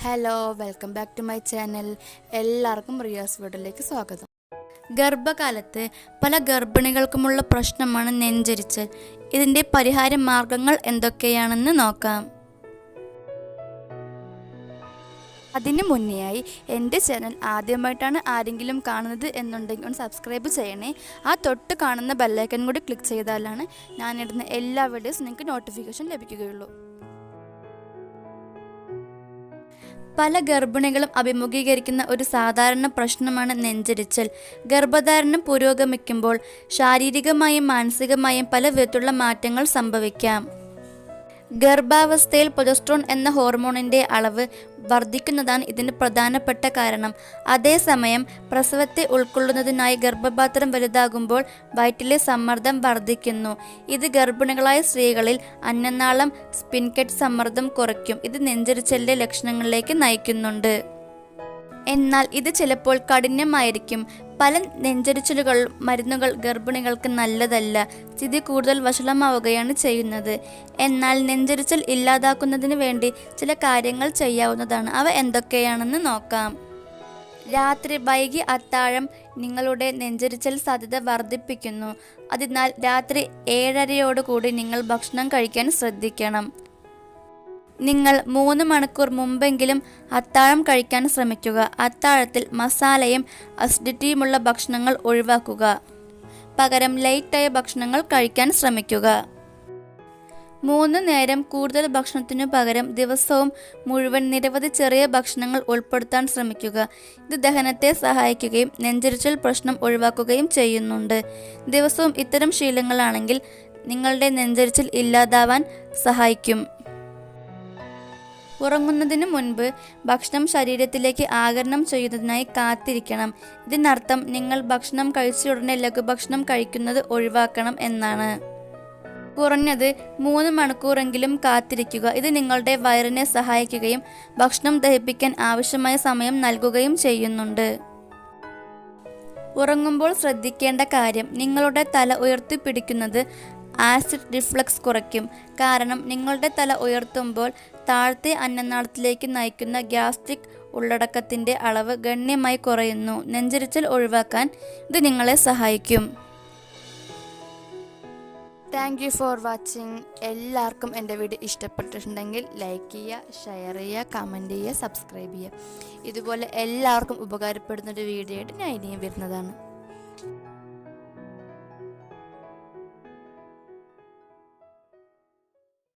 Hello, welcome back to my channel. എല്ലാവർക്കും റിയാസ് വീഡിയോയിലേക്ക് സ്വാഗതം. ഗർഭകാലത്ത് പല ഗർഭിണികൾക്കുമുള്ള പ്രശ്നമാണ് നെഞ്ചരിച്ചൽ. ഇതിൻ്റെ പരിഹാര മാർഗങ്ങൾ എന്തൊക്കെയാണെന്ന് നോക്കാം. അതിന് മുന്നെയായി എൻ്റെ ചാനൽ ആദ്യമായിട്ടാണ് ആരെങ്കിലും കാണുന്നത് എന്നുണ്ടെങ്കിൽ ഒന്ന് സബ്സ്ക്രൈബ് ചെയ്യണേ. ആ തൊട്ട് കാണുന്ന ബെല്ലൈക്കൺ കൂടി ക്ലിക്ക് ചെയ്താലാണ് ഞാനിടുന്ന എല്ലാ വീഡിയോസും നിങ്ങൾക്ക് നോട്ടിഫിക്കേഷൻ ലഭിക്കുകയുള്ളൂ. പല ഗർഭിണികളും അഭിമുഖീകരിക്കുന്ന ഒരു സാധാരണ പ്രശ്നമാണ് നെഞ്ചരിച്ചൽ. ഗർഭധാരണം പുരോഗമിക്കുമ്പോൾ ശാരീരികമായും മാനസികമായും പല വിധത്തിലുള്ള മാറ്റങ്ങൾ സംഭവിക്കാം. ഗർഭാവസ്ഥയിൽ പ്രൊജസ്ട്രോൺ എന്ന ഹോർമോണിൻ്റെ അളവ് വർദ്ധിക്കുന്നതാണ് ഇതിന് പ്രധാനപ്പെട്ട കാരണം. അതേസമയം പ്രസവത്തെ ഉൾക്കൊള്ളുന്നതിനായി ഗർഭപാത്രം വലുതാകുമ്പോൾ വയറ്റിലെ സമ്മർദ്ദം വർദ്ധിക്കുന്നു. ഇത് ഗർഭിണികളായ സ്ത്രീകളിൽ അന്നനാളം സ്പിൻകറ്റ് സമ്മർദ്ദം കുറയ്ക്കും. ഇത് നെഞ്ചരിച്ചലിൻ്റെ ലക്ഷണങ്ങളിലേക്ക് നയിക്കുന്നുണ്ട്. എന്നാൽ ഇത് ചിലപ്പോൾ കഠിനമായിരിക്കും. പല നെഞ്ചരിച്ചലുകൾ മരുന്നുകൾ ഗർഭിണികൾക്ക് നല്ലതല്ല. സ്ഥിതി കൂടുതൽ വഷളമാവുകയാണ് ചെയ്യുന്നത്. എന്നാൽ നെഞ്ചരിച്ചൽ ഇല്ലാതാക്കുന്നതിന് വേണ്ടി ചില കാര്യങ്ങൾ ചെയ്യാവുന്നതാണ്. അവ എന്തൊക്കെയാണെന്ന് നോക്കാം. രാത്രി വൈകി അത്താഴം നിങ്ങളുടെ നെഞ്ചരിച്ചൽ സാധ്യത വർദ്ധിപ്പിക്കുന്നു. അതിനാൽ രാത്രി 7:30 നിങ്ങൾ ഭക്ഷണം കഴിക്കാൻ ശ്രദ്ധിക്കണം. നിങ്ങൾ 3 മണിക്കൂർ മുമ്പെങ്കിലും അത്താഴം കഴിക്കാൻ ശ്രമിക്കുക. അത്താഴത്തിൽ മസാലയും അസിഡിറ്റിയുമുള്ള ഭക്ഷണങ്ങൾ ഒഴിവാക്കുക. പകരം ലൈറ്റായ ഭക്ഷണങ്ങൾ കഴിക്കാൻ ശ്രമിക്കുക. 3 നേരം കൂടുതൽ ഭക്ഷണത്തിനു പകരം ദിവസവും മുഴുവൻ നിരവധി ചെറിയ ഭക്ഷണങ്ങൾ ഉൾപ്പെടുത്താൻ ശ്രമിക്കുക. ഇത് ദഹനത്തെ സഹായിക്കുകയും നെഞ്ചരിച്ചൽ പ്രശ്നം ഒഴിവാക്കുകയും ചെയ്യുന്നുണ്ട്. ദിവസവും ഇത്തരം ശീലങ്ങളാണെങ്കിൽ നിങ്ങളുടെ നെഞ്ചരിച്ചൽ ഇല്ലാതാവാൻ സഹായിക്കും. ഉറങ്ങുന്നതിന് മുൻപ് ഭക്ഷണം ശരീരത്തിലേക്ക് ആഗിരണം ചെയ്യുന്നതിനായി കാത്തിരിക്കണം. ഇതിനർത്ഥം നിങ്ങൾ ഭക്ഷണം കഴിച്ച ഉടനെ ലഘുഭക്ഷണം കഴിക്കുന്നത് ഒഴിവാക്കണം എന്നാണ്. കുറഞ്ഞത് 3 മണിക്കൂറെങ്കിലും കാത്തിരിക്കുക. ഇത് നിങ്ങളുടെ വയറിനെ സഹായിക്കുകയും ഭക്ഷണം ദഹിപ്പിക്കാൻ ആവശ്യമായ സമയം നൽകുകയും ചെയ്യുന്നുണ്ട്. ഉറങ്ങുമ്പോൾ ശ്രദ്ധിക്കേണ്ട കാര്യം, നിങ്ങളുടെ തല ഉയർത്തിപ്പിടിക്കുന്നത് ആസിഡ് റിഫ്ലക്സ് കുറയ്ക്കും. കാരണം നിങ്ങളുടെ തല ഉയർത്തുമ്പോൾ താഴത്തെ അന്നനാളത്തിലേക്ക് നയിക്കുന്ന ഗ്യാസ്ട്രിക് ഉള്ളടക്കത്തിൻ്റെ അളവ് ഗണ്യമായി കുറയുന്നു. നെഞ്ചരിച്ചൽ ഒഴിവാക്കാൻ ഇത് നിങ്ങളെ സഹായിക്കും. Thank you for watching. എല്ലാവർക്കും എൻ്റെ വീഡിയോ ഇഷ്ടപ്പെട്ടിട്ടുണ്ടെങ്കിൽ ലൈക്ക് ചെയ്യുക, ഷെയർ ചെയ്യുക, കമൻറ്റ് ചെയ്യുക, സബ്സ്ക്രൈബ് ചെയ്യുക. ഇതുപോലെ എല്ലാവർക്കും ഉപകാരപ്പെടുന്നൊരു വീഡിയോ ആയിട്ട് ഞാൻ ഇനിയും വരുന്നതാണ്.